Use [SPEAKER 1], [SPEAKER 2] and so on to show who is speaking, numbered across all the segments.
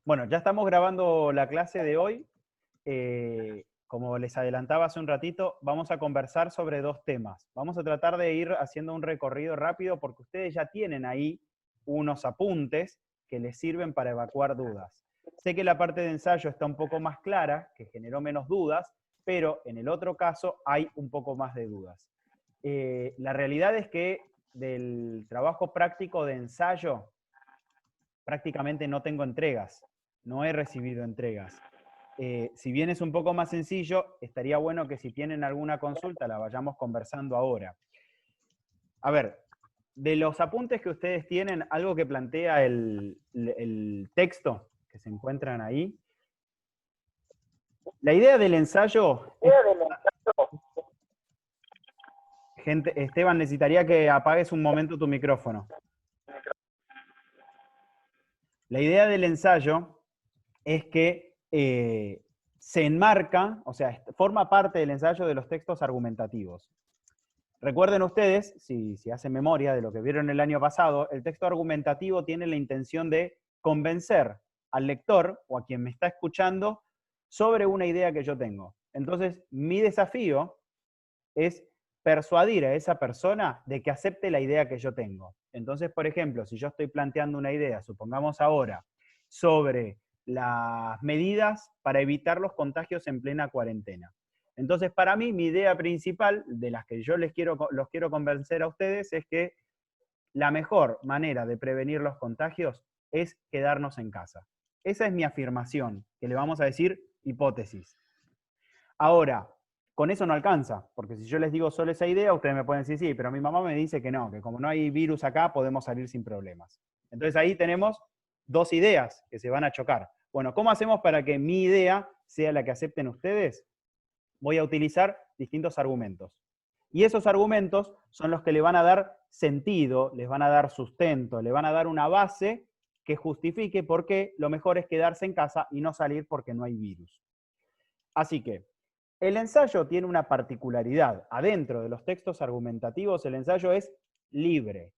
[SPEAKER 1] Bueno, ya estamos grabando la clase de hoy. Como les adelantaba hace un ratito, vamos a conversar sobre dos temas. Vamos a tratar de ir haciendo un recorrido rápido porque ustedes ya tienen ahí unos apuntes que les sirven para evacuar dudas. Sé que la parte de ensayo está un poco más clara, que generó menos dudas, pero en el otro caso hay un poco más de dudas. La realidad es que del trabajo práctico de ensayo prácticamente no tengo entregas, no he recibido entregas. Si bien es un poco más sencillo, estaría bueno que si tienen alguna consulta la vayamos conversando ahora. A ver, de los apuntes que ustedes tienen, algo que plantea el texto que se encuentran ahí, la idea del ensayo es... Gente, Esteban, necesitaría que apagues un momento tu micrófono. La idea del ensayo es que se enmarca, o sea, forma parte del ensayo de los textos argumentativos. Recuerden ustedes, si hacen memoria de lo que vieron el año pasado, el texto argumentativo tiene la intención de convencer al lector o a quien me está escuchando sobre una idea que yo tengo. Entonces, mi desafío es persuadir a esa persona de que acepte la idea que yo tengo. Entonces, por ejemplo, si yo estoy planteando una idea, supongamos ahora, sobre las medidas para evitar los contagios en plena cuarentena. Entonces, para mí, mi idea principal, de las que yo los quiero convencer a ustedes, es que la mejor manera de prevenir los contagios es quedarnos en casa. Esa es mi afirmación, que le vamos a decir hipótesis. Ahora, con eso no alcanza, porque si yo les digo solo esa idea, ustedes me pueden decir, sí, pero mi mamá me dice que no, que como no hay virus acá, podemos salir sin problemas. Entonces ahí tenemos dos ideas que se van a chocar. Bueno, ¿cómo hacemos para que mi idea sea la que acepten ustedes? Voy a utilizar distintos argumentos. Y esos argumentos son los que le van a dar sentido, les van a dar sustento, le van a dar una base que justifique por qué lo mejor es quedarse en casa y no salir porque no hay virus. Así que el ensayo tiene una particularidad. Adentro de los textos argumentativos, el ensayo es libre.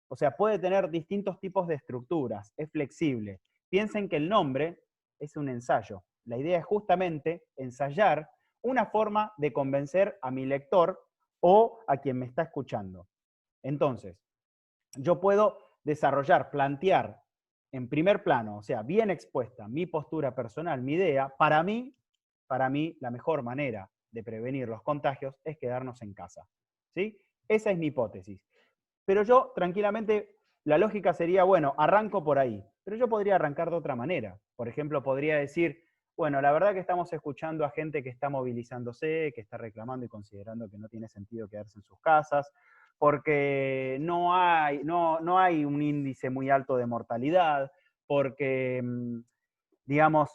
[SPEAKER 1] O sea, puede tener distintos tipos de estructuras, es flexible. Piensen que el nombre es un ensayo. La idea es justamente ensayar una forma de convencer a mi lector o a quien me está escuchando. Entonces, yo puedo desarrollar, plantear en primer plano, o sea, bien expuesta mi postura personal, mi idea. Para mí, la mejor manera de prevenir los contagios es quedarnos en casa. ¿Sí? Esa es mi hipótesis. Pero yo, tranquilamente, la lógica sería, bueno, arranco por ahí. Pero yo podría arrancar de otra manera. Por ejemplo, podría decir, bueno, la verdad que estamos escuchando a gente que está movilizándose, que está reclamando y considerando que no tiene sentido quedarse en sus casas, porque no hay un índice muy alto de mortalidad, porque, digamos,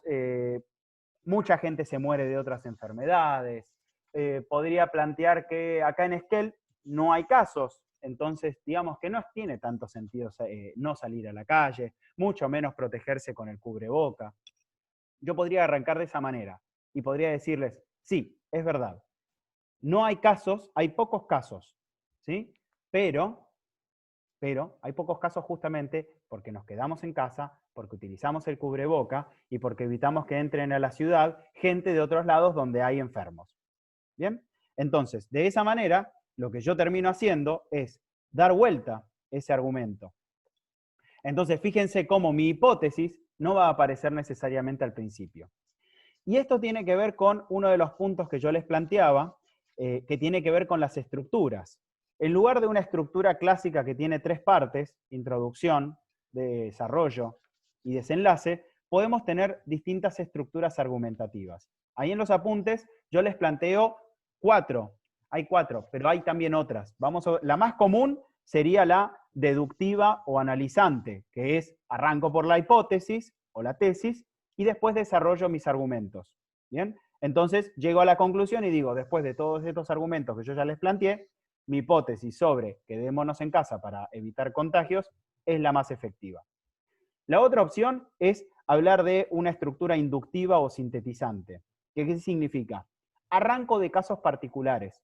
[SPEAKER 1] mucha gente se muere de otras enfermedades. Podría plantear que acá en Esquel no hay casos, entonces digamos que no tiene tanto sentido no salir a la calle, mucho menos protegerse con el cubreboca. Yo podría arrancar de esa manera y podría decirles, sí, es verdad, no hay casos, hay pocos casos, ¿sí? Pero hay pocos casos justamente porque nos quedamos en casa, porque utilizamos el cubreboca y porque evitamos que entren a la ciudad gente de otros lados donde hay enfermos. ¿Bien? Entonces, de esa manera, lo que yo termino haciendo es dar vuelta ese argumento. Entonces, fíjense cómo mi hipótesis no va a aparecer necesariamente al principio. Y esto tiene que ver con uno de los puntos que yo les planteaba, que tiene que ver con las estructuras. En lugar de una estructura clásica que tiene tres partes, introducción, desarrollo y desenlace, podemos tener distintas estructuras argumentativas. Ahí en los apuntes yo les planteo cuatro. Hay cuatro, pero hay también otras. La más común sería la deductiva o analizante, que es arranco por la hipótesis o la tesis y después desarrollo mis argumentos. ¿Bien? Entonces llego a la conclusión y digo, después de todos estos argumentos que yo ya les planteé, mi hipótesis sobre quedémonos en casa para evitar contagios es la más efectiva. La otra opción es hablar de una estructura inductiva o sintetizante. ¿Qué significa? Arranco de casos particulares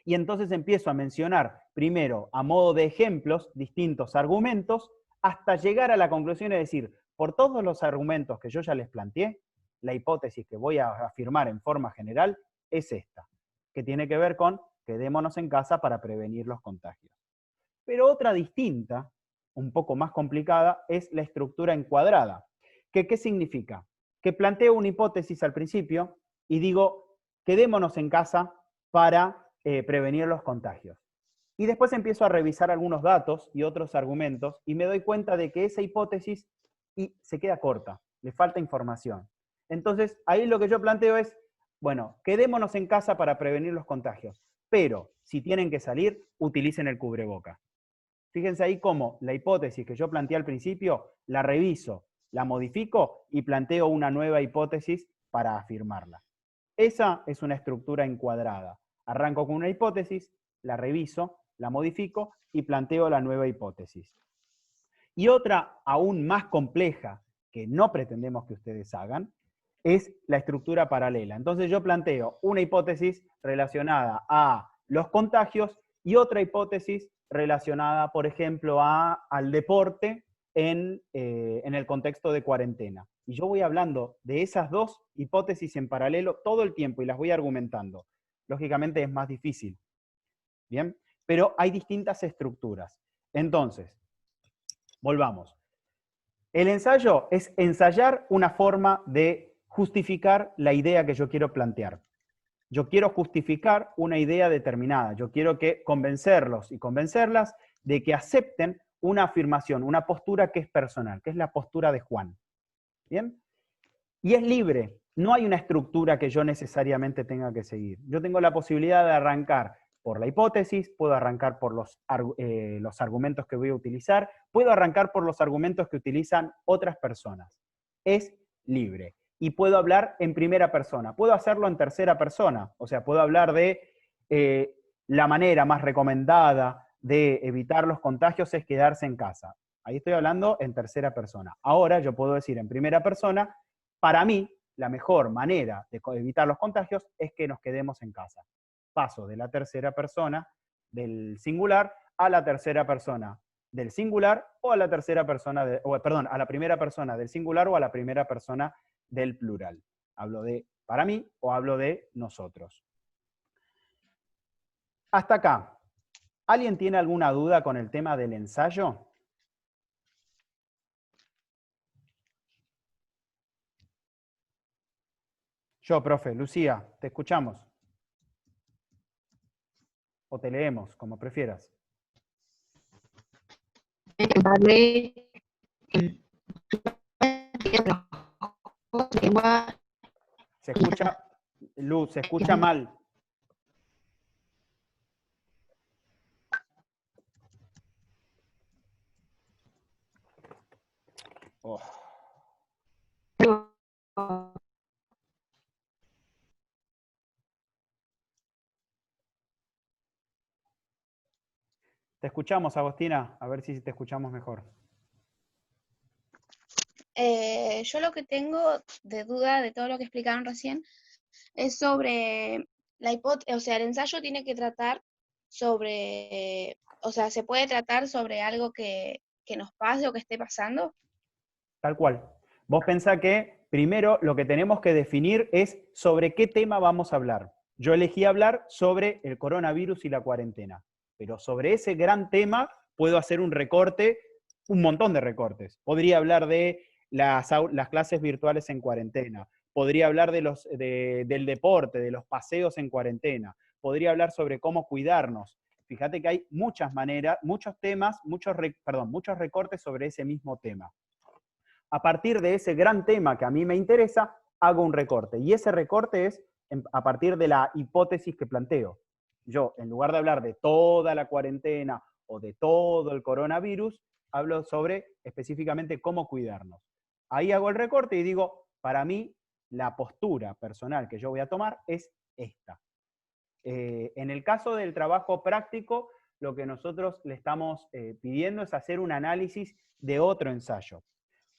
[SPEAKER 1] y entonces empiezo a mencionar primero a modo de ejemplos distintos argumentos hasta llegar a la conclusión y decir, por todos los argumentos que yo ya les planteé, la hipótesis que voy a afirmar en forma general es esta, que tiene que ver con quedémonos en casa para prevenir los contagios. Pero otra distinta, un poco más complicada, es la estructura encuadrada. ¿Qué significa? Que planteo una hipótesis al principio y digo, quedémonos en casa para prevenir los contagios. Y después empiezo a revisar algunos datos y otros argumentos y me doy cuenta de que esa hipótesis se queda corta, le falta información. Entonces, ahí lo que yo planteo es, bueno, quedémonos en casa para prevenir los contagios, pero si tienen que salir, utilicen el cubreboca. Fíjense ahí cómo la hipótesis que yo planteé al principio, la reviso, la modifico y planteo una nueva hipótesis para afirmarla. Esa es una estructura encuadrada. Arranco con una hipótesis, la reviso, la modifico y planteo la nueva hipótesis. Y otra aún más compleja, que no pretendemos que ustedes hagan, es la estructura paralela. Entonces yo planteo una hipótesis relacionada a los contagios y otra hipótesis relacionada, por ejemplo, al deporte en el contexto de cuarentena. Y yo voy hablando de esas dos hipótesis en paralelo todo el tiempo y las voy argumentando. Lógicamente es más difícil. ¿Bien? Pero hay distintas estructuras. Entonces, volvamos. El ensayo es ensayar una forma de justificar la idea que yo quiero plantear. Yo quiero justificar una idea determinada. Yo quiero convencerlos y convencerlas de que acepten una afirmación, una postura que es personal, que es la postura de Juan. ¿Bien? Y es libre. No hay una estructura que yo necesariamente tenga que seguir. Yo tengo la posibilidad de arrancar por la hipótesis, puedo arrancar por los argumentos que voy a utilizar, puedo arrancar por los argumentos que utilizan otras personas. Es libre. Y puedo hablar en primera persona. Puedo hacerlo en tercera persona. O sea, puedo hablar de la manera más recomendada de evitar los contagios es quedarse en casa. Ahí estoy hablando en tercera persona. Ahora yo puedo decir en primera persona, para mí, la mejor manera de evitar los contagios es que nos quedemos en casa. Paso de la tercera persona del singular a la tercera persona del singular o a la tercera persona, a la primera persona del singular o a la primera persona del plural. Hablo de para mí o hablo de nosotros. Hasta acá. ¿Alguien tiene alguna duda con el tema del ensayo? Yo, profe. Lucía, te escuchamos. O te leemos, como prefieras. Se escucha, Luz, se escucha mal. Oh. Te escuchamos, Agostina, a ver si te escuchamos mejor.
[SPEAKER 2] Yo lo que tengo de duda de todo lo que explicaron recién es sobre la hipótesis, o sea, el ensayo tiene que tratar sobre, o sea, se puede tratar sobre algo que nos pase o que esté pasando.
[SPEAKER 1] Tal cual. Vos pensá que primero lo que tenemos que definir es sobre qué tema vamos a hablar. Yo elegí hablar sobre el coronavirus y la cuarentena, pero sobre ese gran tema puedo hacer un recorte, un montón de recortes. Podría hablar de las clases virtuales en cuarentena, podría hablar del deporte, de los paseos en cuarentena, podría hablar sobre cómo cuidarnos. Fíjate que hay muchas maneras, muchos temas, muchos recortes sobre ese mismo tema. A partir de ese gran tema que a mí me interesa, hago un recorte. Y ese recorte es a partir de la hipótesis que planteo. Yo, en lugar de hablar de toda la cuarentena o de todo el coronavirus, hablo sobre específicamente cómo cuidarnos. Ahí hago el recorte y digo, para mí, la postura personal que yo voy a tomar es esta. En el caso del trabajo práctico, lo que nosotros le estamos pidiendo es hacer un análisis de otro ensayo.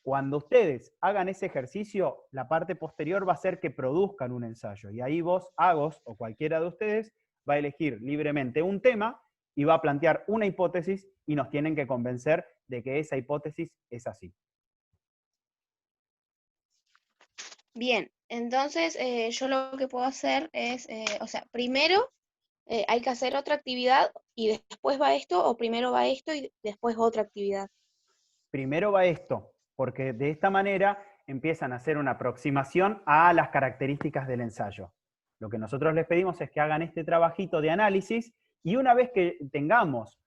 [SPEAKER 1] Cuando ustedes hagan ese ejercicio, la parte posterior va a ser que produzcan un ensayo. Y ahí vos, Agos, o cualquiera de ustedes, va a elegir libremente un tema y va a plantear una hipótesis y nos tienen que convencer de que esa hipótesis es así.
[SPEAKER 2] Bien, entonces yo lo que puedo hacer es, o sea, primero hay que hacer otra actividad y después va esto, o primero va esto y después otra actividad.
[SPEAKER 1] Primero va esto, porque de esta manera empiezan a hacer una aproximación a las características del ensayo. Lo que nosotros les pedimos es que hagan este trabajito de análisis y una vez que tengamos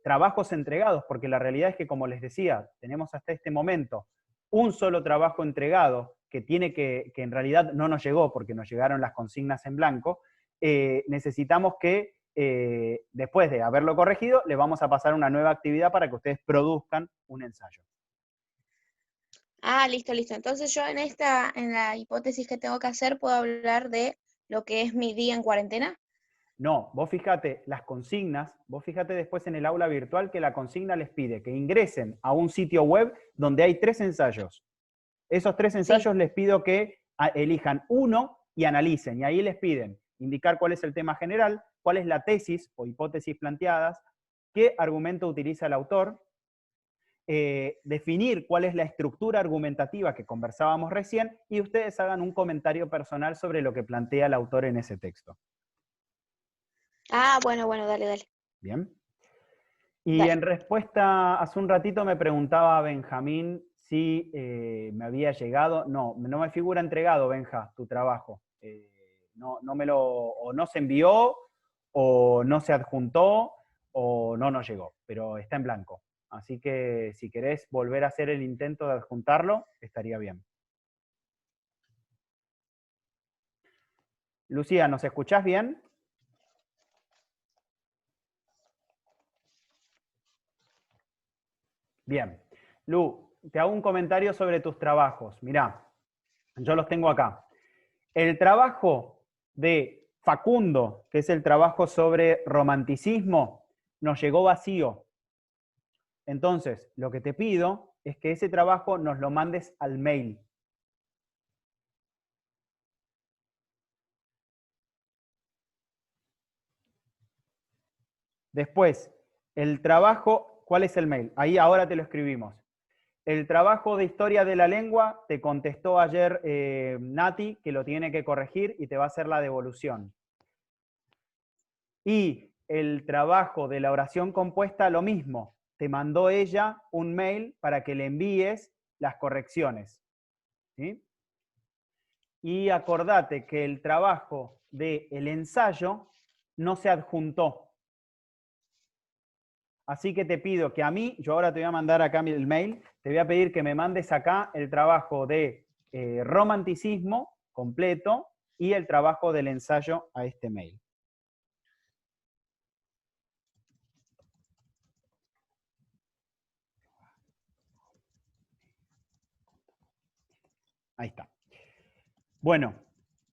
[SPEAKER 1] trabajos entregados, porque la realidad es que, como les decía, tenemos hasta este momento un solo trabajo entregado que en realidad no nos llegó porque nos llegaron las consignas en blanco, necesitamos que después de haberlo corregido, le vamos a pasar una nueva actividad para que ustedes produzcan un ensayo.
[SPEAKER 2] Ah, listo, listo. Entonces yo en la hipótesis que tengo que hacer, puedo hablar de lo que es mi día en cuarentena.
[SPEAKER 1] No, vos fíjate, las consignas, vos fíjate después en el aula virtual que la consigna les pide que ingresen a un sitio web donde hay 3 ensayos. Esos 3
[SPEAKER 2] Sí.
[SPEAKER 1] ensayos les pido que elijan uno y analicen. Y ahí les piden indicar cuál es el tema general, cuál es la tesis o hipótesis planteadas, qué argumento utiliza el autor, definir cuál es la estructura argumentativa que conversábamos recién y ustedes hagan un comentario personal sobre lo que plantea el autor en ese texto.
[SPEAKER 2] Ah, bueno, bueno, dale, dale,
[SPEAKER 1] Bien. Y
[SPEAKER 2] dale.
[SPEAKER 1] en respuesta, hace un ratito me preguntaba Benjamín si me había llegado. No, no me figura entregado, Benja, tu trabajo. No me lo, o no se envió, o no se adjuntó, o no nos llegó, pero está en blanco. Así que si querés volver a hacer el intento de adjuntarlo, estaría bien. Lucía, ¿nos escuchás bien? Bien. Lu, te hago un comentario sobre tus trabajos. Mirá, yo los tengo acá. El trabajo de Facundo, que es el trabajo sobre romanticismo, nos llegó vacío. Entonces, lo que te pido es que ese trabajo nos lo mandes al mail. Después, el trabajo, ¿cuál es el mail? Ahí ahora te lo escribimos. El trabajo de historia de la lengua te contestó ayer Nati que lo tiene que corregir y te va a hacer la devolución. Y el trabajo de la oración compuesta, lo mismo. Te mandó ella un mail para que le envíes las correcciones. ¿Sí? Y acordate que el trabajo del ensayo no se adjuntó. Así que te pido que a mí, yo ahora te voy a mandar acá el mail, te voy a pedir que me mandes acá el trabajo de romanticismo completo y el trabajo del ensayo a este mail. Ahí está. Bueno,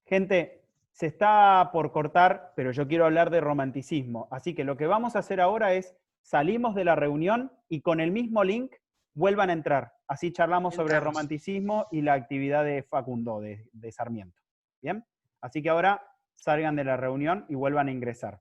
[SPEAKER 1] gente, se está por cortar, pero yo quiero hablar de romanticismo. Así que lo que vamos a hacer ahora es salimos de la reunión y con el mismo link vuelvan a entrar. Así charlamos sobre romanticismo y la actividad de Facundo, de Sarmiento. ¿Bien? Así que ahora salgan de la reunión y vuelvan a ingresar.